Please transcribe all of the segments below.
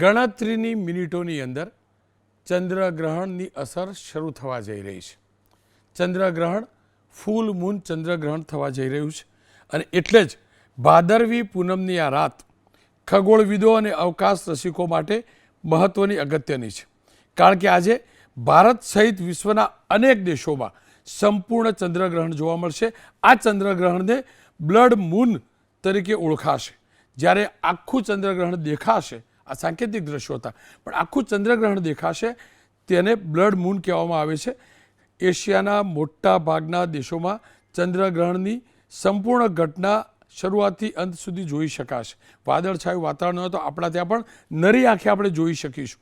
ગણતરીની મિનિટોની અંદર ચંદ્રગ્રહણની અસર શરૂ થવા જઈ રહી છે. ચંદ્રગ્રહણ ફૂલ મૂન ચંદ્રગ્રહણ થવા જઈ રહ્યું છે અને એટલે જ ભાદરવી પૂનમની આ રાત ખગોળવિદો અને અવકાશ રસિકો માટે મહત્વની અગત્યની છે. કારણ કે આજે ભારત સહિત વિશ્વના અનેક દેશોમાં સંપૂર્ણ ચંદ્રગ્રહણ જોવા મળશે. આ ચંદ્રગ્રહણને બ્લડ મૂન તરીકે ઓળખાશે. જ્યારે આખું ચંદ્રગ્રહણ દેખાશે, આ સાંકેતિક દ્રશ્યો હતા, પણ આખું ચંદ્રગ્રહણ દેખાશે તેને બ્લડ મૂન કહેવામાં આવે છે. એશિયાના મોટા ભાગના દેશોમાં ચંદ્રગ્રહણની સંપૂર્ણ ઘટના શરૂઆતથી અંત સુધી જોઈ શકાશે. વાદળછાયું વાતાવરણ હોય તો આપણા ત્યાં પણ નરી આંખે આપણે જોઈ શકીશું.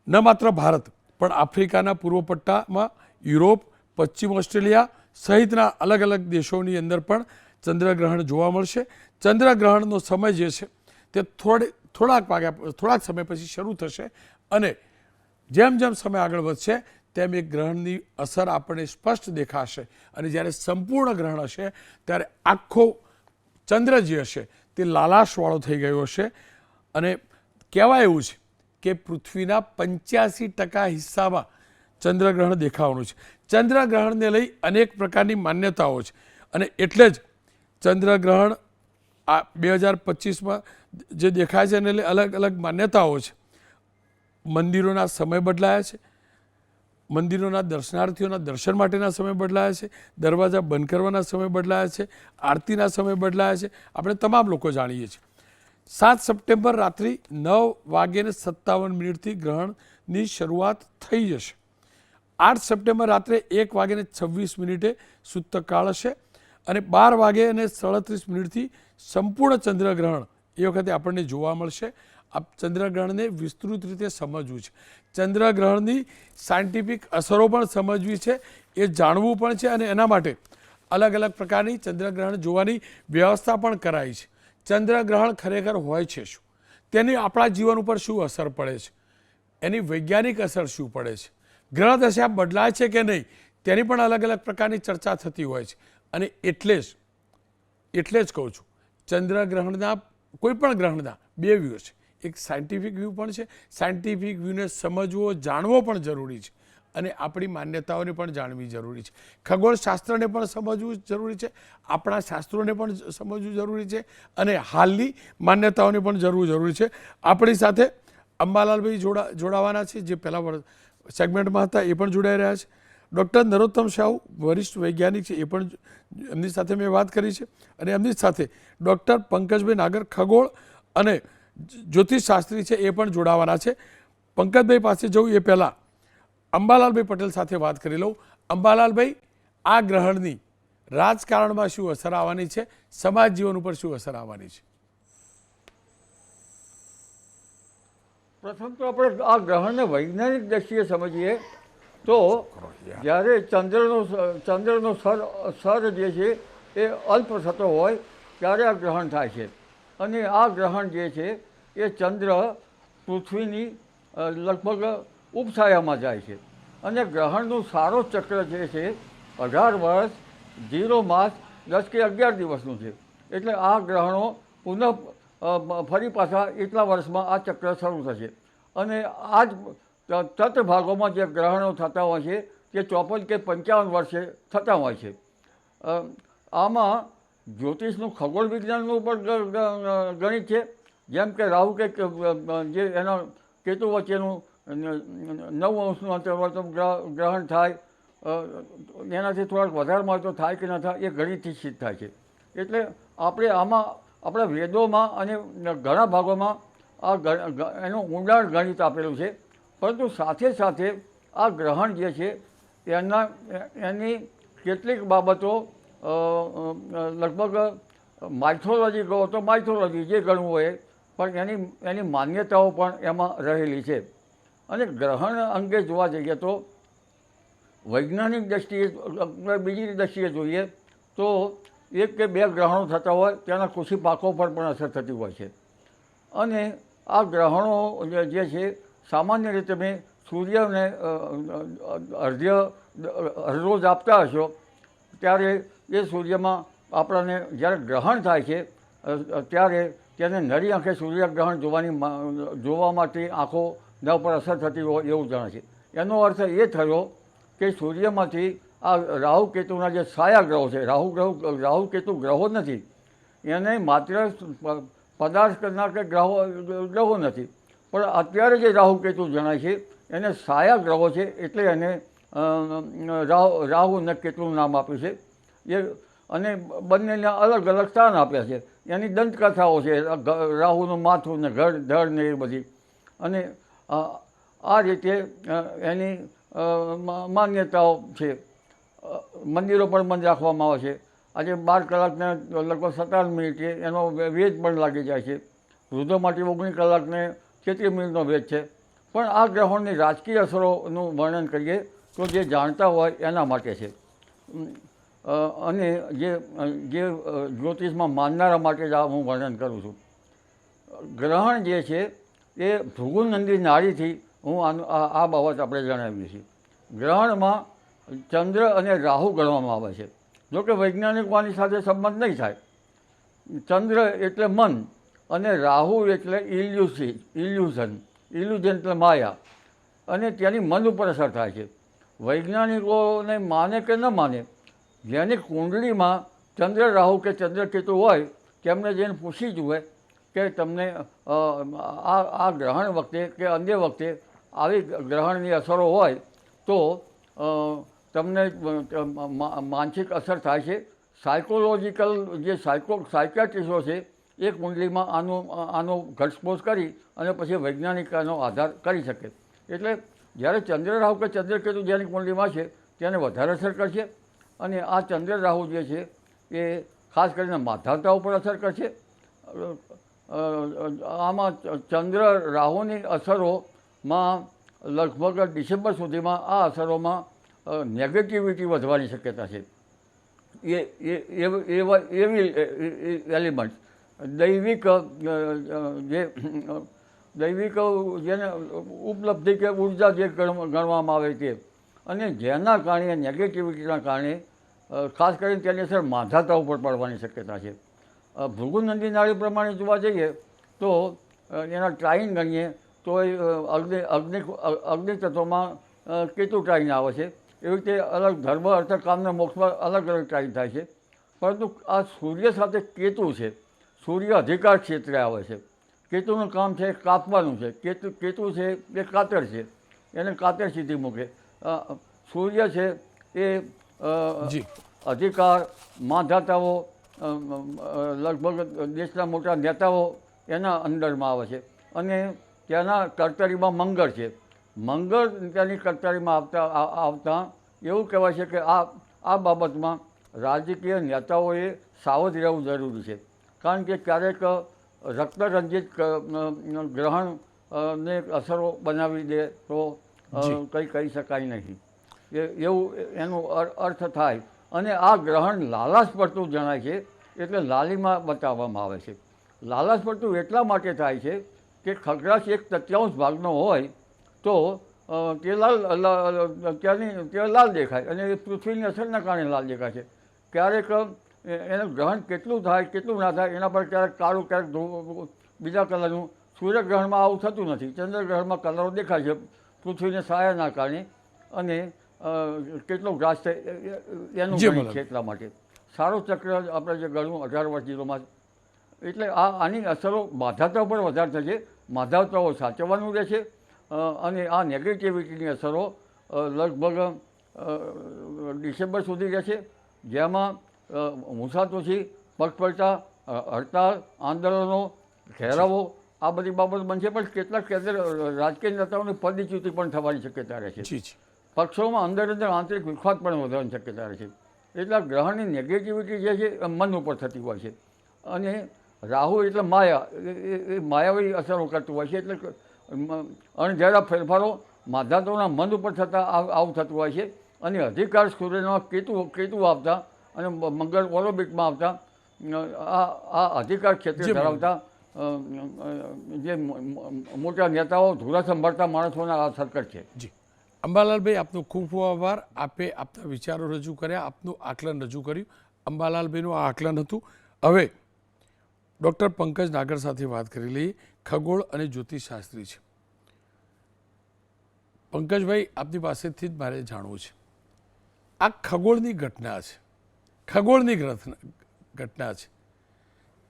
ન માત્ર ભારત પણ આફ્રિકાના પૂર્વ પટ્ટામાં, યુરોપ, પશ્ચિમ ઓસ્ટ્રેલિયા સહિતના અલગ અલગ દેશોની અંદર પણ ચંદ્રગ્રહણ જોવા મળશે. ચંદ્રગ્રહણનો સમય જે છે તે થોડાક સમય પછી શરૂ થશે અને જેમ જેમ સમય આગળ વધશે તેમ એક ગ્રહણની અસર આપણને સ્પષ્ટ દેખાશે અને જ્યારે સંપૂર્ણ ગ્રહણ હશે ત્યારે આખો ચંદ્ર જે હશે તે લાલાશવાળો થઈ ગયો હશે અને કહેવાય એવું છે કે પૃથ્વીના 85% હિસ્સામાં ચંદ્રગ્રહણ દેખાવાનું છે. ચંદ્રગ્રહણને લઈ અનેક પ્રકારની માન્યતાઓ છે અને એટલે જ ચંદ્રગ્રહણ આ 2025માં જે દેખાય છે એને લઈ અલગ અલગ માન્યતાઓ છે. મંદિરોના સમય બદલાયા છે, મંદિરોના દર્શનાર્થીઓના દર્શન માટેના સમય બદલાયા છે, દરવાજા બંધ કરવાના સમય બદલાયા છે, આરતીના સમય બદલાયા છે. આપણે તમામ લોકો જાણીએ છીએ. 7 સપ્ટેમ્બર રાત્રિ 9:57 ગ્રહણની શરૂઆત થઈ જશે. 8 સપ્ટેમ્બર રાત્રે 1:26 સૂતકકાળ હશે અને 12:37 સંપૂર્ણ ચંદ્રગ્રહણ એ વખતે આપણને જોવા મળશે. આ ચંદ્રગ્રહણને વિસ્તૃત રીતે સમજવું છે, ચંદ્રગ્રહણની સાયન્ટિફિક અસરો પણ સમજવી છે, એ જાણવું પણ છે અને એના માટે અલગ અલગ પ્રકારની ચંદ્રગ્રહણ જોવાની વ્યવસ્થા પણ કરાઈ છે. ચંદ્રગ્રહણ ખરેખર હોય છે શું, તેની આપણા જીવન ઉપર શું અસર પડે છે, એની વૈજ્ઞાનિક અસર શું પડે છે, ગ્રહ દશા બદલાય છે કે નહીં, તેની પણ અલગ અલગ પ્રકારની ચર્ચા થતી હોય છે. અને એટલે જ કહું છું, ચંદ્રગ્રહણના કોઈ પણ ગ્રહણના 2 વ્યૂ છે. એક સાયન્ટિફિક વ્યૂ પણ છે. સાયન્ટિફિક વ્યૂને સમજવો, જાણવો પણ જરૂરી છે અને આપણી માન્યતાઓને પણ જાણવી જરૂરી છે. ખગોળશાસ્ત્રને પણ સમજવું જરૂરી છે, આપણા શાસ્ત્રોને પણ સમજવું જરૂરી છે અને હાલની માન્યતાઓને પણ જરૂરી છે. આપણી સાથે અંબાલાલભાઈ જોડાવાના છે, જે પહેલા સેગમેન્ટમાં હતા, એ પણ જોડાઈ રહ્યા છે. ડૉક્ટર નરોત્તમ શાહુ વરિષ્ઠ વૈજ્ઞાનિક છે, એ પણ એમની સાથે મેં વાત કરી છે અને એમની સાથે ડૉક્ટર પંકજભાઈ નાગર ખગોળ અને જ્યોતિષશાસ્ત્રી છે, એ પણ જોડાવાના છે. પંકજભાઈ પાસે જવું એ પહેલાં અંબાલાલભાઈ પટેલ સાથે વાત કરી લઉં. અંબાલાલભાઈ, આ ગ્રહણની રાજકારણમાં શું અસર આવવાની છે, સમાજ જીવન ઉપર શું અસર આવવાની છે? પ્રથમ તો આપણે આ ગ્રહણને વૈજ્ઞાનિક દ્રષ્ટિએ સમજીએ તો જ્યારે ચંદ્રનો સર જે છે એ અલ્પ થતો હોય ત્યારે આ ગ્રહણ થાય છે અને આ ગ્રહણ જે છે એ ચંદ્ર પૃથ્વીની લગભગ ઉપછાયામાં જાય છે અને ગ્રહણનું સારો ચક્ર જે છે 18 વર્ષ 0 માસ 10 કે 11 દિવસનું છે. એટલે આ ગ્રહણો ફરી પાછા એટલા વર્ષમાં આ ચક્ર શરૂ થશે અને આ જ તટભાગોમાં જે ગ્રહણો થતા હોય છે તે 54 કે 55 વર્ષે થતા હોય છે. આમાં જ્યોતિષનું ખગોળ વિજ્ઞાનનું પણ ગણિત છે. જેમ કે રાહુ કે જે એના કેતુ વચ્ચેનું 9 અંશનું અંતર હોય તો ગ્રહણ થાય, એનાથી થોડાક વધારેમાં તો થાય કે ન થાય એ ગણિતથી સિદ્ધ થાય છે. એટલે આપણે આમાં આપણા વેદોમાં અને ઘણા ભાગોમાં આ એનું ઊંડાણ ગણિત આપેલું છે. પરંતુ સાથે સાથે આ ગ્રહણ જે છે એની કેટલીક બાબતો લગભગ માઇથોલોજી કહો તો માઇથોલોજી જે ગણવું હોય પણ એની માન્યતાઓ પણ એમાં રહેલી છે. અને ગ્રહણ અંગે જોવા જઈએ તો વૈજ્ઞાનિક દ્રષ્ટિએ, બીજી દ્રષ્ટિએ જોઈએ તો 1 કે 2 ગ્રહણો થતા હોય તેના કૃષિ પાકો પર પણ અસર થતી હોય છે. અને આ ગ્રહણો જે છે સામાન્ય રીતે મેં સૂર્યને હરરોજ આપતા હશો ત્યારે એ સૂર્યમાં આપણને જ્યારે ગ્રહણ થાય છે ત્યારે તેને નરી આંખે સૂર્યગ્રહણ જોવામાંથી આંખોના ઉપર અસર થતી હોય એવું જણાય છે. એનો અર્થ એ થયો કે સૂર્યમાંથી આ રાહુ કેતુના જે છાયા ગ્રહો છે, રાહુ કેતુ ગ્રહો નથી, એને માત્ર પદાર્થ કરનાર કે ગ્રહો નથી, પણ અત્યારે જે રાહુ કેતુ જણાય છે એને છાયા ગ્રહો છે, એટલે એને રાહુ અને કેતુનું નામ આપ્યું છે. એ અને બંનેને અલગ અલગ સ્થાન આપ્યા છે. એની દંતકથાઓ છે, રાહુનું માથું ને ધડ ને એ બધી, અને આ રીતે એની માન્યતાઓ છે. મંદિરો પણ બંધ રાખવામાં આવે છે. આજે 12 કલાકને લગભગ 57 મિનિટે એનો વેદ પણ લાગી જાય છે. વૃદ્ધો માટે 19 કલાકને 33 મિનિટનો વેદ છે. પણ આ ગ્રહણની રાજકીય અસરોનું વર્ણન કરીએ તો જે જાણતા હોય એના માટે છે, અને જે જ્યોતિષમાં માનનારા માટે જ આ હું વર્ણન કરું છું. ગ્રહણ જે છે એ ભૃગુનંદી નાડીથી આ બાબત આપણે જણાવીએ છીએ. ગ્રહણમાં ચંદ્ર અને રાહુ ગણવામાં આવે છે. જોકે વૈજ્ઞાનિકો આની સાથે સંબંધ નહીં થાય. ચંદ્ર એટલે મન અને રાહુ એટલે ઇલ્યુઝન એટલે માયા, અને તેની મન ઉપર અસર થાય છે. વૈજ્ઞાનિકોને માને કે ન માને, જેની કુંડળીમાં ચંદ્ર રાહુ કે ચંદ્ર કેતુ હોય તેમને જઈને પૂછી જુએ કે તમને આ ગ્રહણ વખતે કે અન્ય વખતે આવી ગ્રહણની અસરો હોય તો તમને માનસિક અસર થાય છે. સાયકોલોજીકલ જે સાયકાટ્રિસ્ટો છે એ કુંડલીમાં આનો ઘટસ્ફોટ કરી અને પછી વૈજ્ઞાનિક આનો આધાર કરી શકે. એટલે જ્યારે ચંદ્ર રાહુ કે ચંદ્ર કેતુ જેની કુંડલીમાં છે તેને વધારે અસર કરશે, અને આ ચંદ્ર રાહુ જે છે એ ખાસ કરીને માધાતા ઉપર અસર કરશે. આમાં ચંદ્ર રાહુની અસરોમાં લગભગ ડિસેમ્બર સુધીમાં આ અસરોમાં નેગેટિવિટી વધવાની શક્યતા છે. એવી એલિમેન્ટ દૈવિક જેને ઉપલબ્ધિ કે ઉર્જા જે ગણવામાં આવે છે, અને જેના કારણે નેગેટિવિટીના કારણે ખાસ કરીને તેની અસર માધાતા ઉપર પડવાની શક્યતા છે. ભૃગુનંદી નાડી પ્રમાણે જોવા જઈએ તો એના ટ્રાઇન ગણીએ તો અગ્નિ તત્વમાં કેતુ ટ્રાઇન આવે છે. એવી રીતે અલગ ધર્મ અર્થ કામને મોક્ષમાં અલગ અલગ ટ્રાઇન થાય છે. પરંતુ આ સૂર્ય સાથે કેતુ છે, સૂર્ય અધિકાર ક્ષેત્રે આવે છે. કેતુનું કામ છે કાપવાનું છે. કેતુ છે એ કાતર છે, એને કાતર સીધી મૂકે. સૂર્ય છે એ અધિકાર, માંધાતાઓ, લગભગ દેશના મોટા નેતાઓ એના અંદરમાં આવે છે. અને ત્યાંના કર્તરીમાં મંગળ છે. મંગળ ત્યાંની કર્તરીમાં આવતા એવું કહેવાય છે કે આ બાબતમાં રાજકીય નેતાઓએ સાવધ રહેવું જરૂરી છે. કારણ કે ક્યારેક રક્તરંજિત ગ્રહણને અસરો બનાવી દે તો કંઈ કહી શકાય નહીં. એવું એનો અર્થ થાય. અને આ ગ્રહણ લાલાશ પડતું જણાય છે, એટલે લાલીમાં બતાવવામાં આવે છે. લાલાશ પડતું એટલા માટે થાય છે કે ખગ્રાસ 1/3 ભાગનો હોય તો તે લાલ દેખાય, અને એ પૃથ્વીની અસરના કારણે લાલ દેખાય છે. ક્યારેક એનું ગ્રહણ કેટલું થાય કેટલું ના થાય એના પર ક્યારેક કાળું, ક્યારેક બીજા કલરનું. સૂર્યગ્રહણમાં આવું થતું નથી. ચંદ્રગ્રહણમાં કલરો દેખાય છે પૃથ્વીને છાયાના કારણે, અને કેટલો ગ્રાસ છે એનું ગણિત છે. એટલા માટે સારો ચક્ર આપણે જે ગણવું 18 વર્ષ જીરોમાં, એટલે આની અસરો માધાતા ઉપર વધારે થશે. માધાતાઓ સાચવવાનું રહેશે, અને આ નેગેટિવિટીની અસરો લગભગ ડિસેમ્બર સુધી રહેશે, જેમાં મુસાતુસી, પગપળતા, હડતાળ, આંદોલનો, ઘેરાવો આ બધી બાબત બનશે. પણ કેટલાક રાજકીય નેતાઓની પદચ્યુતિ પણ થવાની શક્યતા રહેશે. પક્ષોમાં અંદર આંતરિક વિખવાદ પણ વધવાની શક્યતા રહે છે. એટલે ગ્રહણની નેગેટિવિટી જે છે એ મન ઉપર થતી હોય છે. અને રાહુ એટલે માયા, એ માયાવી અસરો કરતું હોય છે. એટલે અણધાર્યા ફેરફારો માધાતાઓના મન ઉપર થતાં આવું થતું હોય છે. અને અધિકાર સૂર્યનો કેતુ આવતા અને મંગળ ઓર્બિટમાં આવતા આ અધિકાર ક્ષેત્રે ધરાવતા જે મોટા નેતાઓ, ધુરા સંભાળતા માણસોના આ સર્કટ છે. જી અંબાલાલભાઈ, આપનો ખૂબ ખૂબ આભાર. આપે આપના વિચારો રજૂ કર્યા, આપનું આકલન રજૂ કર્યું. અંબાલાલભાઈનું આ આકલન હતું. હવે ડૉક્ટર પંકજ નાગર સાથે વાત કરી લઈએ, ખગોળ અને જ્યોતિષશાસ્ત્રી છે. પંકજભાઈ, આપની પાસેથી જ મારે જાણવું છે, આ ખગોળની ઘટના છે, ખગોળની ઘટના છે,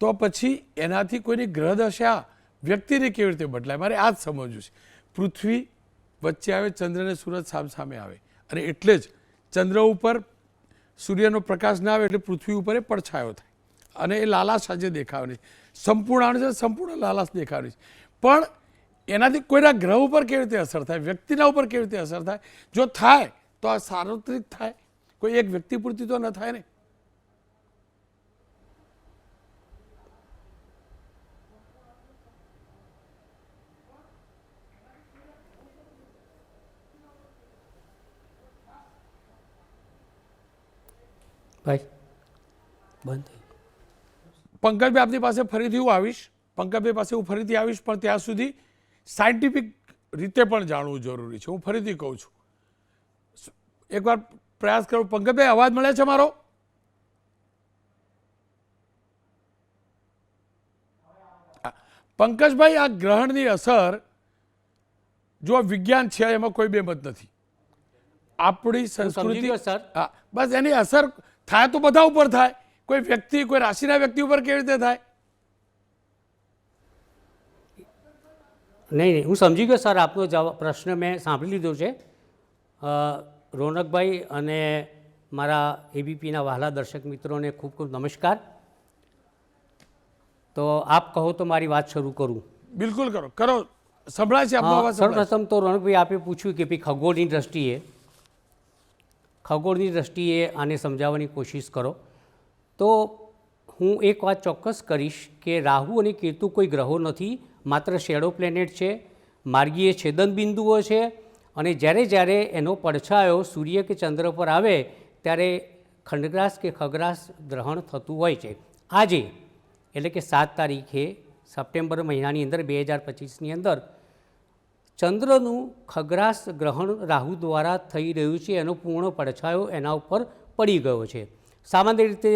તો પછી એનાથી કોઈની ગ્રહ દશા વ્યક્તિને કેવી રીતે બદલાય? મારે આ જ સમજવું છે. પૃથ્વી વચ્ચે આવે, ચંદ્ર અને સૂરજ સામે આવે, અને એટલે જ ચંદ્ર ઉપર સૂર્યનો પ્રકાશ ના આવે એટલે પૃથ્વી ઉપર એ પડછાયો થાય, અને એ લાલાશ આજે દેખાવાની સંપૂર્ણ છે, સંપૂર્ણ લાલાશ દેખાવાની છે. પણ એનાથી કોઈના ગ્રહ ઉપર કેવી રીતે અસર થાય, વ્યક્તિના ઉપર કેવી રીતે અસર થાય? જો થાય તો આ સાર્વત્રિક થાય, કોઈ એક વ્યક્તિ પૂરતી તો ન થાય ને. ભાઈ બંધ થઈ પંકજભાઈ, આપની પાસે ફરીથી હું આવીશ, પંકજભાઈ પાસે હું ફરીથી આવીશ, પણ ત્યાં સુધી સાયન્ટિફિક રીતે પણ જાણવું જરૂરી છે. હું ફરીથી કહું છું, એકવાર પ્રયાસ કરો. પંકજભાઈ, અવાજ મળે છે મારો? પંકજભાઈ, આ ગ્રહણની અસર જો વિજ્ઞાન છે એમાં કોઈ બેમત નથી. આપણી સંસ્કૃતિ, હા, બસ એની અસર થાય તો બધા ઉપર થાય, કોઈ વ્યક્તિ, કોઈ રાશિના વ્યક્તિ ઉપર કેવી રીતે થાય? નહીં, હું સમજી ગયો સર. આપનો જવાબ પ્રશ્ન મેં સાંભળી લીધો છે. રોનકભાઈ અને મારા એબીપીના વહાલા દર્શક મિત્રોને ખૂબ ખૂબ નમસ્કાર. તો આપ કહો તો મારી વાત શરૂ કરું? બિલકુલ કરો, કરો. સંભળાય છે આપનો અવાજ? સર્વપ્રથમ તો રોનકભાઈ, આપે પૂછ્યું કે ભાઈ ખગોળની દ્રષ્ટિએ આને સમજાવવાની કોશિશ કરો. તો હું એક વાત ચોક્કસ કરીશ કે રાહુ અને કેતુ કોઈ ગ્રહો નથી, માત્ર શેડો પ્લેનેટ છે, માર્ગીય છેદન બિંદુઓ છે. અને જ્યારે એનો પડછાયો સૂર્ય કે ચંદ્ર પર આવે ત્યારે ખંડગ્રાસ કે ખગ્રાસ ગ્રહણ થતું હોય છે. આજે એટલે કે 7 તારીખે સપ્ટેમ્બર મહિનાની અંદર 2025ની અંદર ચંદ્રનું ખગ્રાસ ગ્રહણ રાહુ દ્વારા થઈ રહ્યું છે. એનો પૂર્ણ પડછાયો એના ઉપર પડી ગયો છે. સામાન્ય રીતે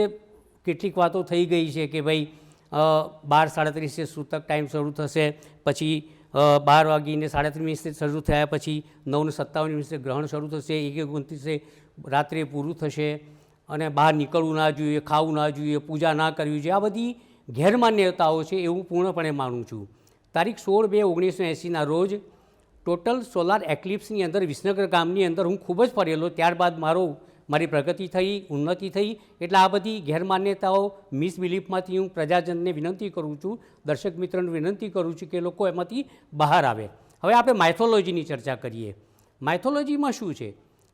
કેટલીક વાતો થઈ ગઈ છે કે ભાઈ 12:37 સૂતક ટાઈમ શરૂ થશે, પછી 12:37 શરૂ થયા પછી 9:57 ગ્રહણ શરૂ થશે, 1:29 રાત્રે પૂરું થશે, અને બહાર નીકળવું ના જોઈએ, ખાવું ના જોઈએ, પૂજા ના કરવી જોઈએ. આ બધી ગેરમાન્યતાઓ છે, એવું પૂર્ણપણે માનું છું. તારીખ 16/2/1980ના રોજ ટોટલ સોલાર એક્લિપ્સની અંદર વિસનગર ગામની અંદર હું ખૂબ જ ફરેલો. ત્યારબાદ મારી પ્રગતિ થઈ, ઉન્નતિ થઈ. એટલે આ બધી ગેરમાન્યતાઓ, મિસબિલીફમાંથી હું પ્રજાજનને વિનંતી કરું છું, દર્શક મિત્રોને વિનંતી કરું છું કે લોકો એમાંથી બહાર આવે. હવે આપણે માઇથોલોજીની ચર્ચા કરીએ. માઇથોલોજીમાં શું છે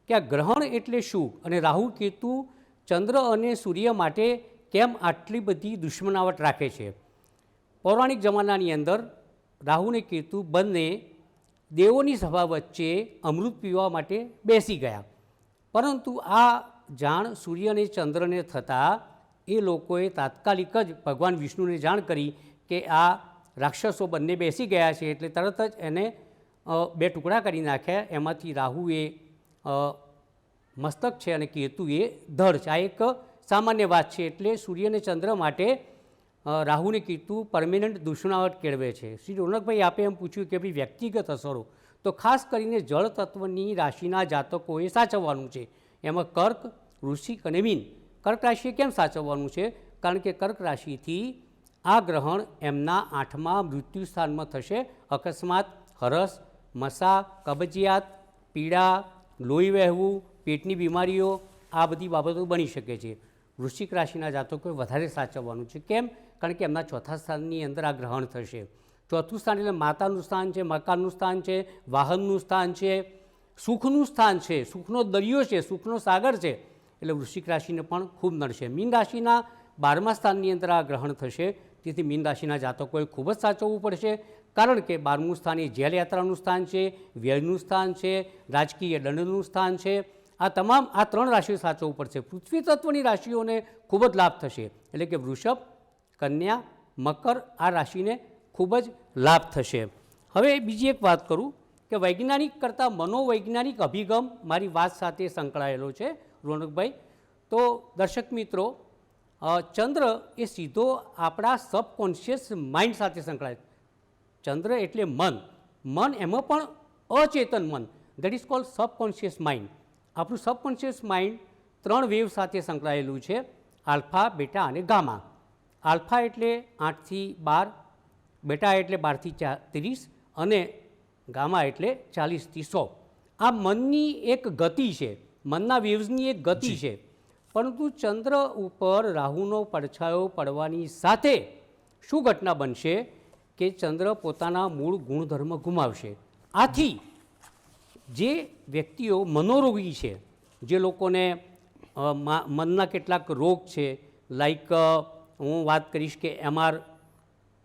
કે આ ગ્રહણ એટલે શું, અને રાહુ કેતુ ચંદ્ર અને સૂર્ય માટે કેમ આટલી બધી દુશ્મનાવટ રાખે છે? પૌરાણિક જમાનાની અંદર રાહુ અને કેતુ બંને દેવોની સભા વચ્ચે અમૃત પીવા માટે બેસી ગયા. પરંતુ આ જાણ સૂર્ય અને ચંદ્રને થતાં એ લોકોએ તાત્કાલિક જ ભગવાન વિષ્ણુને જાણ કરી કે આ રાક્ષસો બંને બેસી ગયા છે. એટલે તરત જ એને 2 ટુકડા કરી નાખ્યા. એમાંથી રાહુએ મસ્તક છે અને કેતુએ ધડ છે. આ એક સામાન્ય વાત છે. એટલે સૂર્ય અને ચંદ્ર માટે રાહુ અને કેતુ પરમેનન્ટ દુશ્મનાવટ કેળવે છે. શ્રી રોનકભાઈ, આપે એમ પૂછ્યું કે ભાઈ વ્યક્તિગત અસરો, તો ખાસ કરીને જળ તત્વની રાશિના જાતકોએ સાચવવાનું છે. એમાં કર્ક, વૃશ્ચિક અને મીન. કર્ક રાશિએ કેમ સાચવવાનું છે? કારણ કે કર્ક રાશિથી આ ગ્રહણ એમના 8મા મૃત્યુ સ્થાનમાં થશે. અકસ્માત, હરસ, મસા, કબજિયાત, પીડા, લોહી વહેવું, પેટની બીમારીઓ, આ બધી બાબતો બની શકે છે. વૃશ્ચિક રાશિના જાતકોએ વધારે સાચવવાનું છે. કેમ? કારણ કે એમના 4થા સ્થાનની અંદર આ ગ્રહણ થશે. 4થું સ્થાન એટલે માતાનું સ્થાન છે, મકાનનું સ્થાન છે, વાહનનું સ્થાન છે, સુખનું સ્થાન છે, સુખનો દરિયો છે, સુખનો સાગર છે. એટલે વૃશ્ચિક રાશિને પણ ખૂબ નડશે. મીન રાશિના 12મા સ્થાનની અંદર આ ગ્રહણ થશે. તેથી મીન રાશિના જાતકોએ ખૂબ જ સાચવવું પડશે. કારણ કે 12મું સ્થાન એ જેલ યાત્રાનું સ્થાન છે, વ્યયનું સ્થાન છે, રાજકીય દંડનું સ્થાન છે. આ 3 રાશિઓ સાચવવું પડશે. પૃથ્વી તત્વની રાશિઓને ખૂબ જ લાભ થશે. એટલે કે વૃષભ, કન્યા, મકર, આ રાશિને ખૂબ જ લાભ થશે. હવે બીજી એક વાત કરું કે વૈજ્ઞાનિક કરતાં મનોવૈજ્ઞાનિક અભિગમ મારી વાત સાથે સંકળાયેલો છે રોનકભાઈ. તો દર્શક મિત્રો, ચંદ્ર એ સીધો આપણા સબકોન્શિયસ માઇન્ડ સાથે સંકળાય. ચંદ્ર એટલે મન, મન એમાં પણ અચેતન મન, that is called subconscious mind. આપણું સબકોન્શિયસ માઇન્ડ 3 વેવ સાથે સંકળાયેલું છે, આલ્ફા, બેટા અને ગામા. આલ્ફા એટલે 8 થી 12, બેટા એટલે 12 થી 30 અને ગામા એટલે 40 થી 100. આ મનની એક ગતિ છે, મનના વેવ્સની એક ગતિ છે. પરંતુ ચંદ્ર ઉપર રાહુનો પડછાયો પડવાની સાથે શું ઘટના બનશે કે ચંદ્ર પોતાના મૂળ ગુણધર્મ ગુમાવશે. આથી જે વ્યક્તિઓ મનોરોગી છે, જે લોકોને મનના કેટલાક રોગ છે, લાઈક હું વાત કરીશ કે એમઆર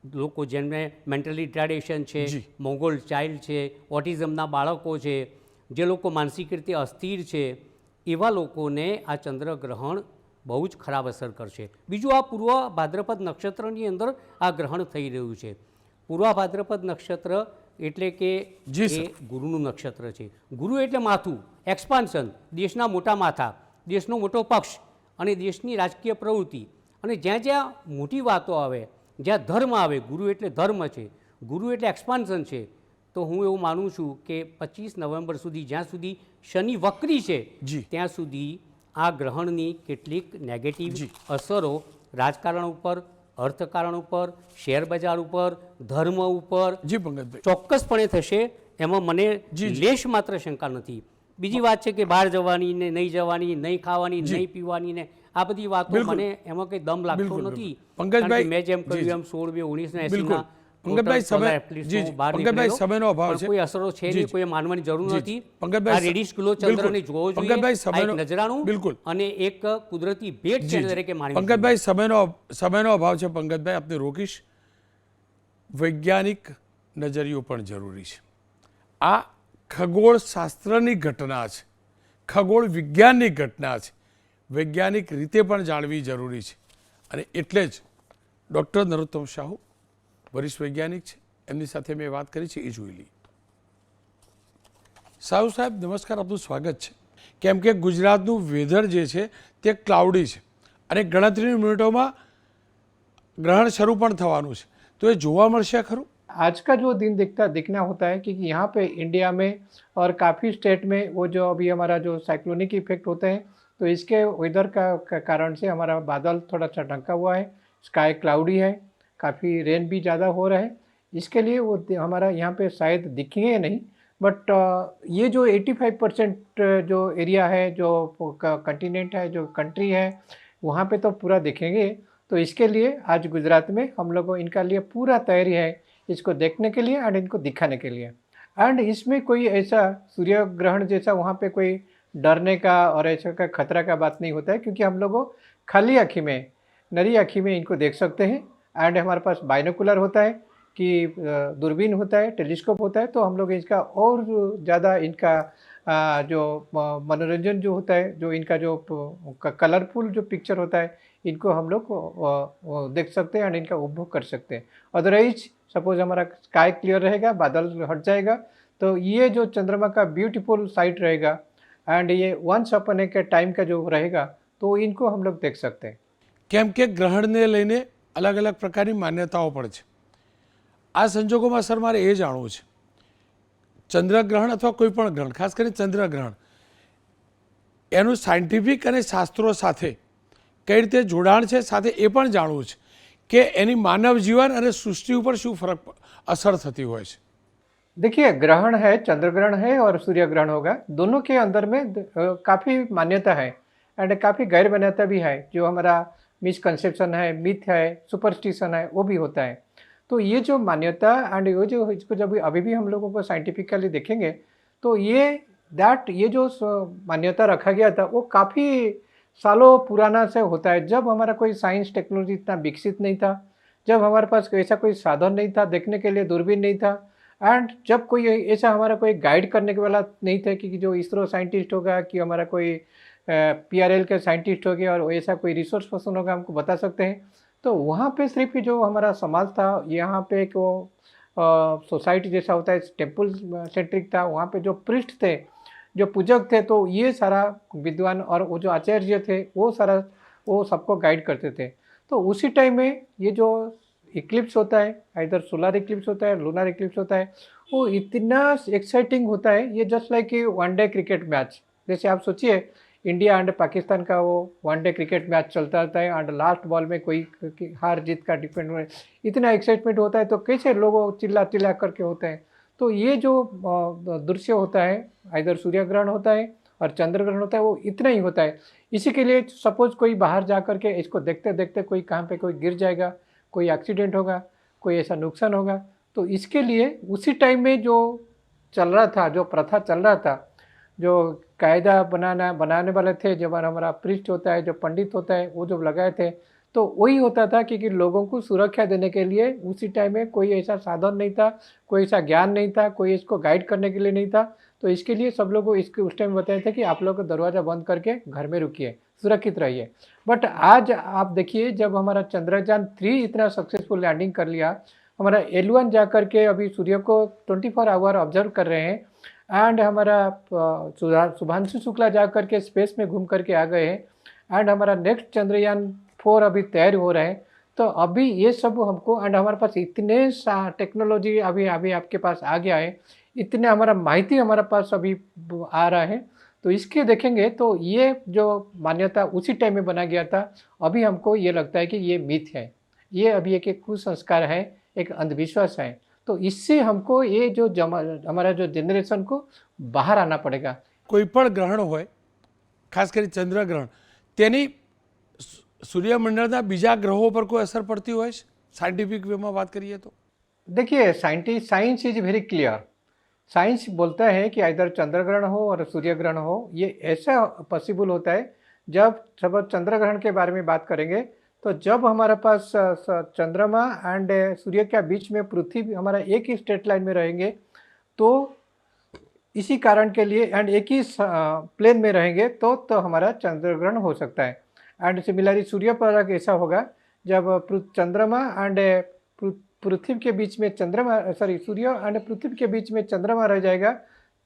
લોકો જેમને મેન્ટલી રિટાર્ડેશન છે, મોંગોલ ચાઇલ્ડ છે, ઓટિઝમના બાળકો છે, જે લોકો માનસિક રીતે અસ્થિર છે, એવા લોકોને આ ચંદ્રગ્રહણ બહુ જ ખરાબ અસર કરશે. બીજું, આ પૂર્વ ભાદ્રપદ નક્ષત્રની અંદર આ ગ્રહણ થઈ રહ્યું છે. પૂર્વ ભાદ્રપદ નક્ષત્ર એટલે કે એ ગુરુનું નક્ષત્ર છે. ગુરુ એટલે માથું, એક્સપાન્શન, દેશના મોટા માથા, દેશનો મોટો પક્ષ અને દેશની રાજકીય પ્રવૃત્તિ. અને જ્યાં જ્યાં મોટી વાતો આવે, જ્યાં ધર્મ આવે, ગુરુ એટલે ધર્મ છે, ગુરુ એટલે એક્સપાન્શન છે. તો હું એવું માનું છું કે 25 નવેમ્બર સુધી, જ્યાં સુધી શનિ વક્રી છે, ત્યાં સુધી આ ગ્રહણની કેટલીક નેગેટિવ અસરો રાજકારણ ઉપર, અર્થકારણ ઉપર, શેર બજાર ઉપર, ધર્મ ઉપર ચોક્કસપણે થશે. એમાં મને લેશ માત્ર શંકા નથી. બીજી વાત છે કે બહાર જવાની ને નહીં જવાની, નહીં ખાવાની, નહીં પીવાની ને આ બધી વાતો મને એમાં કંઈ દમ લાગતો નથી. પંકજભાઈ, મેં જેમ કહ્યું એમ 16/2/1980 પંકજભાઈ, સમયનો અભાવ છે, કોઈ અસરો છે નહીં, કોઈ માનવાની જરૂર નથી. પંકજભાઈ, આ રેડિશ ગ્લો ચંદ્રને જોવો જોઈએ, એક નજરાણું બિલકુલ અને એક કુદરતી ભેટ છે દરેકે માનવી. પંકજભાઈ, સમયનો અભાવ છે. પંકજભાઈ, આપને રોકીશ. વૈજ્ઞાનિક નજરિયો પણ જરૂરી છે. આ ખગોળ શાસ્ત્રની ઘટના છે, ખગોળ વિજ્ઞાનની ઘટના છે, વૈજ્ઞાનિક રીતે પણ જાણવી જરૂરી છે. અને એટલે જ ડૉક્ટર નરોત્તમ સાહુ વરિષ્ઠ વૈજ્ઞાનિક છે, એમની સાથે મેં વાત કરી છે, એ જોઈ લઈએ. સાહુ સાહેબ, નમસ્કાર, આપનું સ્વાગત છે. કેમ કે ગુજરાતનું વેધર જે છે તે ક્લાઉડી છે અને ગણતરીની મિનિટોમાં ગ્રહણ શરૂ પણ થવાનું છે, તો એ જોવા મળશે ખરું? आज का जो दिन दिखना होता है क्योंकि यहाँ पे इंडिया में और काफ़ी स्टेट में वो जो अभी हमारा जो साइक्लोनिक इफेक्ट होते हैं, तो इसके वेदर का कारण से हमारा बादल थोड़ा सा ढंका हुआ है, स्काई क्लाउडी है, काफ़ी रेन भी ज़्यादा हो रहा है. इसके लिए वो हमारा यहाँ पे शायद दिखेंगे नहीं, बट ये जो 85% जो एरिया है, जो कंटिनेंट है, जो कंट्री है, वहाँ पे तो पूरा दिखेंगे. तो इसके लिए आज गुजरात में हम लोगों इनका लिए पूरा तैयारी है इसको देखने के लिए और इनको दिखाने के लिए. एंड इसमें कोई ऐसा सूर्य ग्रहण जैसा वहाँ पे कोई डरने का और ऐसा का खतरा का बात नहीं होता है, क्योंकि हम लोगों खाली आँखी में, नरी आँखी में इनको देख सकते हैं. एंड हमारे पास बाइनोकुलर होता है कि दूरबीन होता है, टेलीस्कोप होता है, तो हम लोग इसका और ज़्यादा इनका जो मनोरंजन जो होता है, जो इनका जो कलरफुल जो पिक्चर होता है, इनको हम लोग देख सकते हैं और इनका उपभोग कर सकते हैं. अदरवाइज सपोज हमारा स्काई क्लियर रहेगा, बादल हट जाएगा, तो ये जो चंद्रमा का ब्यूटीफुल साइट रहेगा एंड ये वंस अपन एक टाइम का जो रहेगा, तो इनको हम लोग देख सकते हैं. કેમ કે ગ્રહણને લઈને અલગ અલગ પ્રકારની માન્યતાઓ પણ છે. આ સંજોગોમાં સર મારે એ જાણવું છે, ચંદ્રગ્રહણ અથવા કોઈ પણ ગ્રહણ, ખાસ કરીને ચંદ્રગ્રહણ, એનું સાયન્ટિફિક અને શાસ્ત્રો સાથે કઈ રીતે જોડાણ છે, સાથે એ પણ જાણવું છે કે એની માનવ જીવન અને સૃષ્ટિ ઉપર શું ફરક અસર થતી હોય છે. देखिए, ग्रहण है, चंद्र ग्रहण है और सूर्य ग्रहण होगा, दोनों के अंदर में काफ़ी मान्यता है एंड काफ़ी गैर मान्यता भी है. जो हमारा मिसकंसेप्शन है, मिथ है, सुपरस्टिशन है, वो भी होता है. तो ये जो मान्यता एंड ये जो इसको जब अभी भी हम लोगों को साइंटिफिकली देखेंगे, तो ये जो मान्यता रखा गया था, वो काफ़ी सालों पुराना से होता है. जब हमारा कोई साइंस टेक्नोलॉजी इतना विकसित नहीं था, जब हमारे पास ऐसा कोई साधन नहीं था, देखने के लिए दूरबीन नहीं था, एंड जब कोई ऐसा हमारा कोई गाइड करने के वाला नहीं था कि जो इसरो साइंटिस्ट होगा, कि हमारा कोई PRL के साइंटिस्ट हो गए और ऐसा कोई रिसोर्स पर्सन होगा हमको बता सकते हैं. तो वहाँ पे सिर्फ जो हमारा समाज था, यहाँ पे एक वो सोसाइटी जैसा होता है, टेम्पल सेंट्रिक था. वहाँ पे जो पृष्ठ थे, जो पूजक थे, तो ये सारा विद्वान और वो जो आचार्य थे, वो सारा वो सबको गाइड करते थे। तो उसी टाइम में ये जो इक्लिप्स होता है, इधर सोलर इक्लिप्स होता है, लूनर इक्लिप्स होता है, वो इतना एक्साइटिंग होता है, ये just like one day cricket match. जैसे आप सोचिए इंडिया एंड पाकिस्तान का वो वनडे क्रिकेट मैच चलता रहता है एंड लास्ट बॉल में कोई हार जीत का डिपेंड हो, इतना एक्साइटमेंट होता है, तो कैसे लोग चिल्ला चिल्ला करके होते हैं। तो ये जो दृश्य होता है, इधर सूर्य ग्रहण होता है और चंद्र ग्रहण होता है, वो इतना ही होता है। इसी के लिए सपोज कोई बाहर जा कर के इसको देखते देखते कोई कहाँ पे कोई गिर जाएगा, कोई एक्सीडेंट होगा, कोई ऐसा नुकसान होगा, तो इसके लिए उसी टाइम में जो चल रहा था, जो प्रथा चल रहा था, जो कायदा बनाने वाले थे, जब हमारा प्रीस्ट होता है, जो पंडित होता है, वो जब लगाए थे, तो वही होता था कि लोगों को सुरक्षा देने के लिए उसी टाइम में कोई ऐसा साधन नहीं था, कोई ऐसा ज्ञान नहीं था, कोई इसको गाइड करने के लिए नहीं था। तो इसके लिए सब लोग को इसके उस टाइम बताए थे कि आप लोग दरवाज़ा बंद करके घर में रुकिए, सुरक्षित रहिए। बट आज आप देखिए, जब हमारा चंद्रयान 3 इतना सक्सेसफुल लैंडिंग कर लिया, हमारा L1 जा कर के अभी सूर्य को 24 आवर ऑब्जर्व कर रहे हैं, एंड हमारा शुभांशु शुक्ला जा कर के स्पेस में घूम करके आ गए हैं, एंड हमारा नेक्स्ट चंद्रयान 4 अभी तैयार हो रहे हैं। तो अभी ये सब हमको, एंड हमारे पास इतने टेक्नोलॉजी अभी अभी आपके पास आ गया है, इतने हमारा माहिती हमारे पास अभी आ रहा है। तो इसके देखेंगे तो ये जो मान्यता उसी टाइम में बना गया था, अभी हमको ये लगता है कि ये मिथ है, ये अभी एक कुसंस्कार है, एक अंधविश्वास है। तो इससे हमको ये जो हमारा जो जनरेशन को બહાર આના પડેગા। કોઈ પણ ગ્રહણ હોય, ખાસ કરી ચંદ્રગ્રહણ, તેની સૂર્યમંડળના બીજા ગ્રહો પર કોઈ અસર પડતી હોય છે? સાયન્ટિફિક વેમાં વાત કરીએ તો देखिए science is very clear. Science बोलता है कि इधर चंद्र ग्रहण हो और सूर्य ग्रहण हो, ये ऐसा पॉसिबल होता है जब चंद्र ग्रहण के बारे में बात करेंगे, तो जब हमारे पास चंद्रमा एंड सूर्य के बीच में पृथ्वी हमारा एक ही स्ट्रेट लाइन में रहेंगे, तो इसी कारण के लिए एंड एक ही प्लेन में रहेंगे तो हमारा चंद्र ग्रहण हो सकता है। एंड सिमिलरली सूर्य पर ऐसा होगा, जब चंद्रमा एंड पृथ्वी के बीच में सूर्य एंड पृथ्वी के बीच में चंद्रमा रह जाएगा,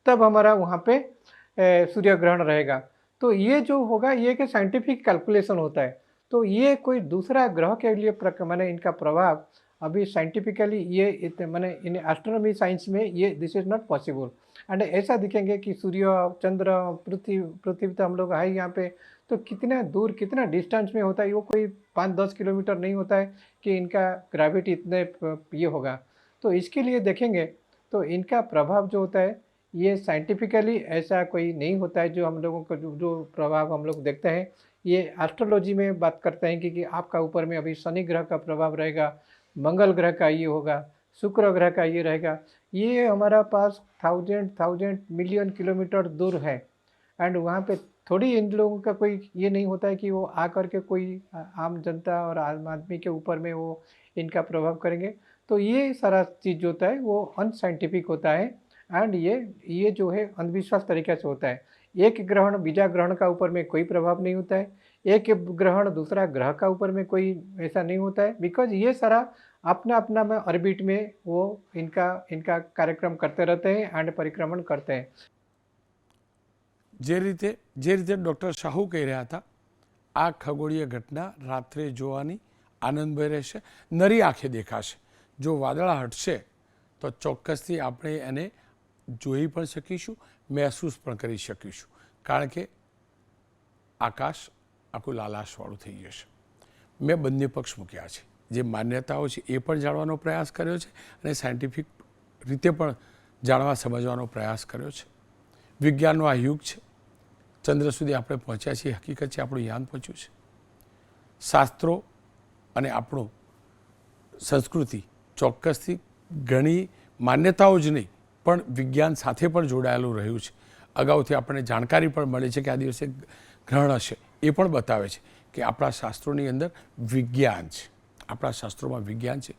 तब हमारा वहाँ पे सूर्य ग्रहण रहेगा। तो ये जो होगा, ये एक साइंटिफिक कैलकुलेशन होता है। तो ये कोई दूसरा ग्रह के लिए माने इनका प्रभाव अभी साइंटिफिकली ये माने इन एस्ट्रोनॉमी साइंस में ये this is not possible. And ऐसा दिखेंगे कि सूर्य चंद्र पृथ्वी तो हम लोग है यहाँ पे, तो कितना दूर कितना डिस्टेंस में होता है, वो कोई 5-10 किलोमीटर नहीं होता है कि इनका ग्रेविटी इतने ये होगा। तो इसके लिए देखेंगे तो इनका प्रभाव जो होता है, ये साइंटिफिकली ऐसा कोई नहीं होता है। जो हम लोगों का जो प्रभाव हम लोग देखते हैं, ये एस्ट्रोलॉजी में बात करते हैं कि आपका ऊपर में अभी शनि ग्रह का प्रभाव रहेगा, मंगल ग्रह का ये होगा, शुक्र ग्रह का ये रहेगा। ये हमारा पास 1000 मिलियन किलोमीटर दूर है, एंड वहाँ पे थोड़ी इन लोगों का कोई ये नहीं होता है कि वो आकर के कोई आम जनता और आम आदमी के ऊपर में वो इनका प्रभाव करेंगे। तो ये सारा चीज़ जो होता है वो अनसाइंटिफिक होता है, एंड ये जो है अंधविश्वास तरीके से होता है। एक ग्रहण बीजा ग्रहण का ऊपर में कोई प्रभाव नहीं होता है, एक ग्रहण दूसरा ग्रह का ऊपर में कोई ऐसा नहीं होता है, बिकॉज ये सारा अपना अपना में ऑर्बिट में वो इनका कार्यक्रम करते रहते हैं एंड परिक्रमण करते हैं। જે રીતે ડૉક્ટર શાહુ કહી રહ્યા હતા, આ ખગોળીય ઘટના રાત્રે જોવાની આનંદભય રહેશે, નરી આંખે દેખાશે। જો વાદળા હટશે તો ચોક્કસથી આપણે એને જોઈ પણ શકીશું, મહેસૂસ પણ કરી શકીશું, કારણ કે આકાશ આખું લાલાશવાળું થઈ જશે। મેં બંને પક્ષ મૂક્યા છે, જે માન્યતાઓ છે એ પણ જાણવાનો પ્રયાસ કર્યો છે અને સાયન્ટિફિક રીતે પણ જાણવા સમજવાનો પ્રયાસ કર્યો છે। વિજ્ઞાનનો આ યુગ છે, ચંદ્ર સુધી આપણે પહોંચ્યા છીએ, હકીકત છે આપણું યાન પહોંચ્યું છે। શાસ્ત્રો અને આપણું સંસ્કૃતિ ચોક્કસથી ઘણી માન્યતાઓ જ નહીં પણ વિજ્ઞાન સાથે પણ જોડાયેલું રહ્યું છે। અગાઉથી આપણને જાણકારી પણ મળે છે કે આ દિવસે ગ્રહણ હશે, એ પણ બતાવે છે કે આપણા શાસ્ત્રોની અંદર વિજ્ઞાન છે, આપણા શાસ્ત્રોમાં વિજ્ઞાન છે,